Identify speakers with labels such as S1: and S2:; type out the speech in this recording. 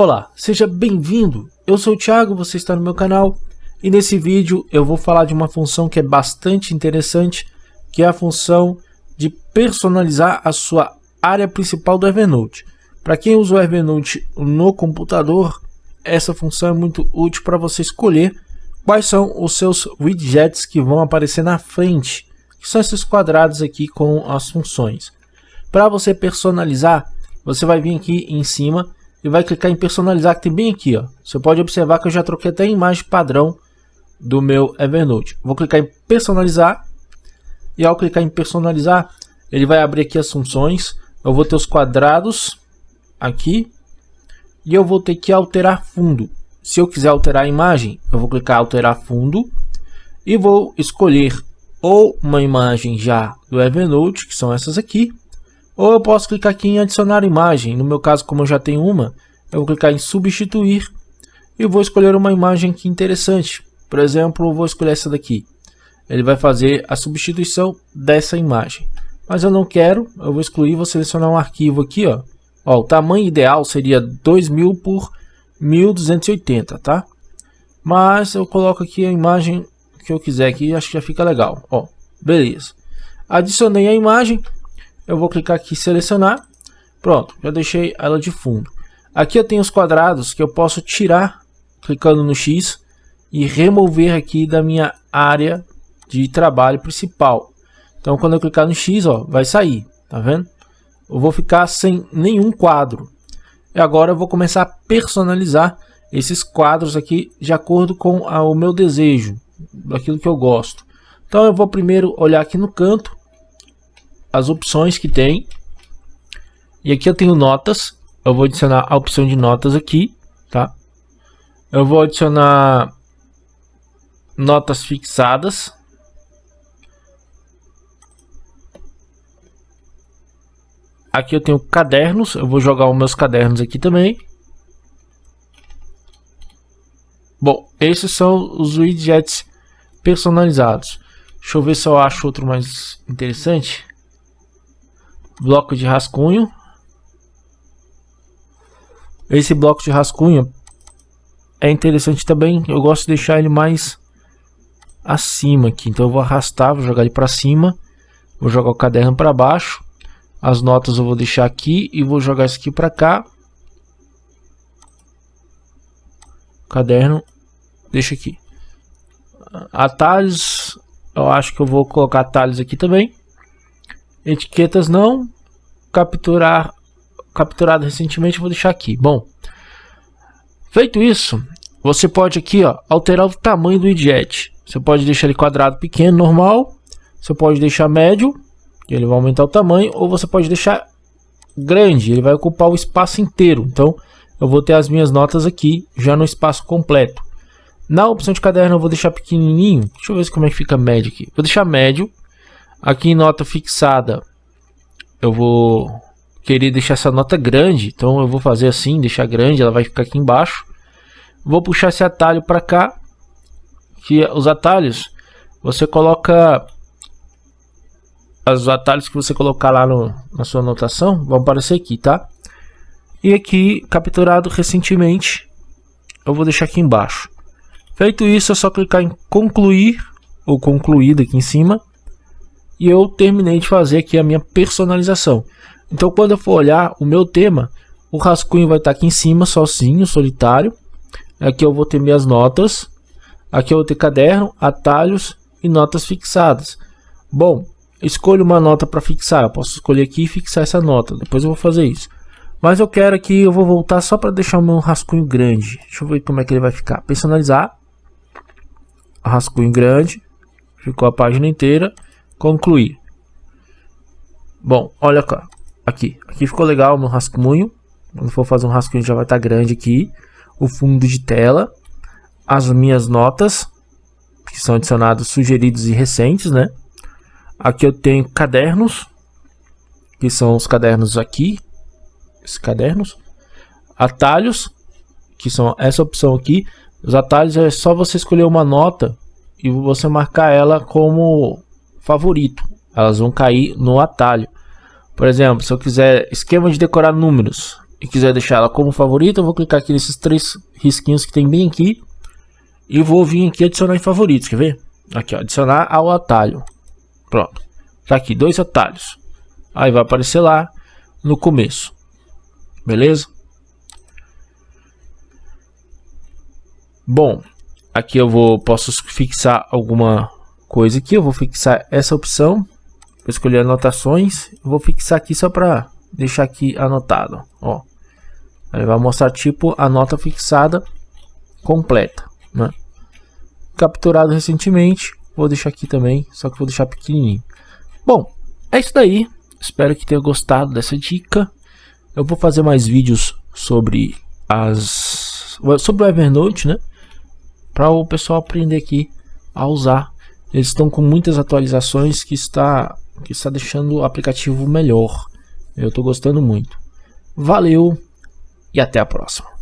S1: Olá, seja bem-vindo. Eu sou o Thiago, você está no meu canal e nesse vídeo eu vou falar de uma função que é bastante interessante, que é a função de personalizar a sua área principal do Evernote. Para quem usa o Evernote no computador, essa função é muito útil para você escolher quais são os seus widgets que vão aparecer na frente, que são esses quadrados aqui com as funções. Para você personalizar, você vai vir aqui em cima e vai clicar em personalizar, que tem bem aqui, ó. Você pode observar que eu já troquei até a imagem padrão do meu Evernote. Vou clicar em personalizar e ao clicar em personalizar, ele vai abrir aqui as funções. Eu vou ter os quadrados aqui e eu vou ter que alterar fundo. Se eu quiser alterar a imagem, eu vou clicar em alterar fundo e vou escolher ou uma imagem já do Evernote, que são essas aqui, ou eu posso clicar aqui em adicionar imagem. No meu caso, como eu já tenho uma, eu vou clicar em substituir e vou escolher uma imagem aqui interessante. Por exemplo, eu vou escolher essa daqui. Ele vai fazer a substituição dessa imagem. Mas eu não quero, eu vou excluir, vou selecionar um arquivo aqui, ó. Ó, o tamanho ideal seria 2000 por 1280, tá? Mas eu coloco aqui a imagem que eu quiser aqui, acho que já fica legal. Ó, beleza. Adicionei a imagem. Eu vou clicar aqui em selecionar. Pronto, já deixei ela de fundo. Aqui eu tenho os quadrados que eu posso tirar clicando no X e remover aqui da minha área de trabalho principal. Então quando eu clicar no X, ó, vai sair, tá vendo? Eu vou ficar sem nenhum quadro. E agora eu vou começar a personalizar esses quadros aqui de acordo com o meu desejo, daquilo que eu gosto. Então eu vou primeiro olhar aqui no canto as opções que tem, e aqui eu tenho notas. Eu vou adicionar a opção de notas aqui, tá? Eu vou adicionar notas fixadas. Aqui eu tenho cadernos, eu vou jogar os meus cadernos aqui também. Bom, esses são os widgets personalizados. Deixa eu ver se eu acho outro mais interessante. Bloco de rascunho. Esse bloco de rascunho é interessante também. Eu gosto de deixar ele mais acima aqui. Então eu vou arrastar, vou jogar ele para cima. Vou jogar o caderno para baixo. As notas eu vou deixar aqui e vou jogar isso aqui para cá. Caderno, deixa aqui. Atalhos, eu acho que eu vou colocar atalhos aqui também. Etiquetas não. Capturado recentemente, vou deixar aqui. Bom, feito isso, você pode aqui, ó, alterar o tamanho do widget. Você pode deixar ele quadrado pequeno, normal. Você pode deixar médio, ele vai aumentar o tamanho, ou você pode deixar grande, ele vai ocupar o espaço inteiro. Então eu vou ter as minhas notas aqui já no espaço completo. Na opção de caderno eu vou deixar pequenininho. Deixa eu ver como é que fica médio aqui. Vou deixar médio. Aqui em nota fixada eu vou querer deixar essa nota grande, então eu vou fazer assim, deixar grande, ela vai ficar aqui embaixo. Vou puxar esse atalho para cá, que os atalhos você coloca, os atalhos que você colocar lá na sua anotação vão aparecer aqui, tá? E aqui capturado recentemente eu vou deixar aqui embaixo. Feito isso, é só clicar em concluir ou concluído aqui em cima. E eu terminei de fazer aqui a minha personalização. Então quando eu for olhar o meu tema, o rascunho vai estar aqui em cima, sozinho, solitário. Aqui eu vou ter minhas notas. Aqui eu vou ter caderno, atalhos e notas fixadas. Bom, escolho uma nota para fixar. Eu posso escolher aqui e fixar essa nota. Depois eu vou fazer isso. Mas eu quero aqui, eu vou voltar só para deixar o meu rascunho grande. Deixa eu ver como é que ele vai ficar. Personalizar. Rascunho grande. Ficou a página inteira. Concluir. Bom, olha aqui ficou legal o meu rascunho. Quando for fazer um rascunho já vai estar grande aqui. O fundo de tela, as minhas notas que são adicionados, sugeridos e recentes, né? Aqui eu tenho cadernos, que são os cadernos aqui, esses cadernos. Atalhos, que são essa opção aqui. Os atalhos é só você escolher uma nota e você marcar ela como favorito, elas vão cair no atalho. Por exemplo, se eu quiser esquema de decorar números, e quiser deixar ela como favorita, eu vou clicar aqui nesses 3 risquinhos que tem bem aqui e vou vir aqui adicionar em favoritos, quer ver? Aqui, ó, adicionar ao atalho. Pronto, tá aqui 2 atalhos. Aí vai aparecer lá no começo, beleza? Bom, aqui eu posso fixar alguma coisa aqui. Eu vou fixar essa opção, vou escolher anotações, vou fixar aqui só para deixar aqui anotado, ó. Aí vai mostrar tipo a nota fixada completa, né? Capturado recentemente, vou deixar aqui também, só que vou deixar pequenininho. Bom, é isso daí. Espero que tenha gostado dessa dica. Eu vou fazer mais vídeos sobre o Evernote, né? Para o pessoal aprender aqui a usar. Eles estão com muitas atualizações que está deixando o aplicativo melhor. Eu estou gostando muito. Valeu e até a próxima.